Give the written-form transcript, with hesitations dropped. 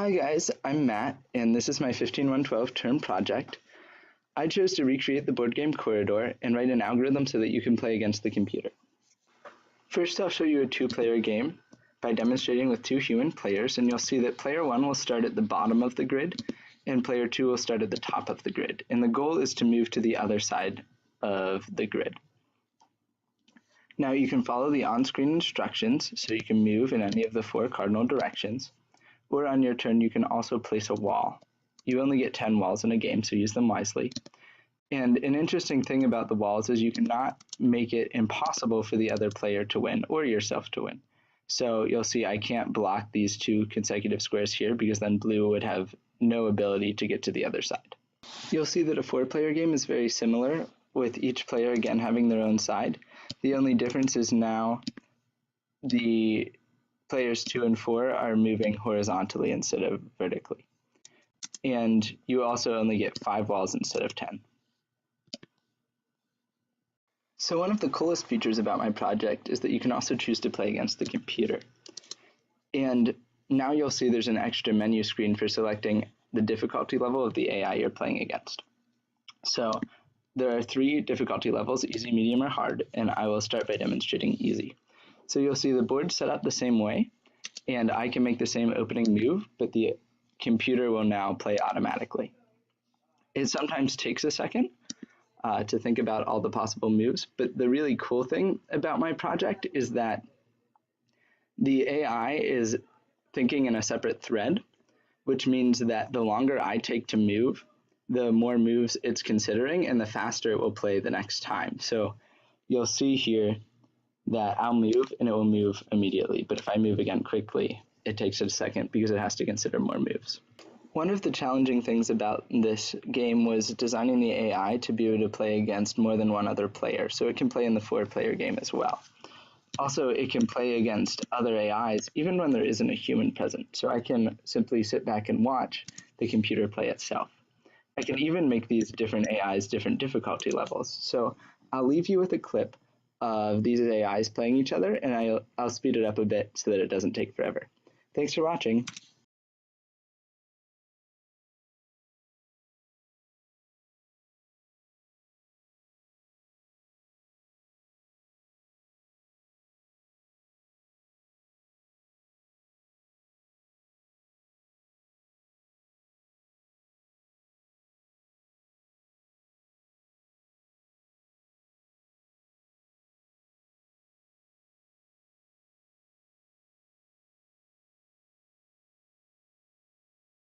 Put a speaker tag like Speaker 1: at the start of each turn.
Speaker 1: Hi guys, I'm Matt, and this is my 15112 term project. I chose to recreate the board game Quoridor and write an algorithm so that you can play against the computer. First, I'll show you a two-player game by demonstrating with two human players, and you'll see that player 1 will start at the bottom of the grid, and player 2 will start at the top of the grid, and the goal is to move to the other side of the grid. Now you can follow the on-screen instructions, so you can move in any of the 4 cardinal directions, or on your turn you can also place a wall. You only get 10 walls in a game, so use them wisely. And an interesting thing about the walls is you cannot make it impossible for the other player to win, or yourself to win. So you'll see I can't block these 2 consecutive squares here because then blue would have no ability to get to the other side. You'll see that a 4-player game is very similar, with each player again having their own side. The only difference is now the players 2 and 4 are moving horizontally instead of vertically. And you also only get 5 walls instead of 10. So one of the coolest features about my project is that you can also choose to play against the computer. And now you'll see there's an extra menu screen for selecting the difficulty level of the AI you're playing against. So there are 3 difficulty levels, easy, medium, or hard, and I will start by demonstrating easy. So you'll see the board set up the same way, and I can make the same opening move, but the computer will now play automatically. It sometimes takes a second to think about all the possible moves, but the really cool thing about my project is that the AI is thinking in a separate thread, which means that the longer I take to move, the more moves it's considering and the faster it will play the next time. So you'll see here that I'll move and it will move immediately, but if I move again quickly, it takes it a second because it has to consider more moves. One of the challenging things about this game was designing the AI to be able to play against more than one other player, so it can play in the 4-player game as well. Also, it can play against other AIs even when there isn't a human present, so I can simply sit back and watch the computer play itself. I can even make these different AIs different difficulty levels, so I'll leave you with a clip of these AIs playing each other, and I'll speed it up a bit so that it doesn't take forever. Thanks for watching.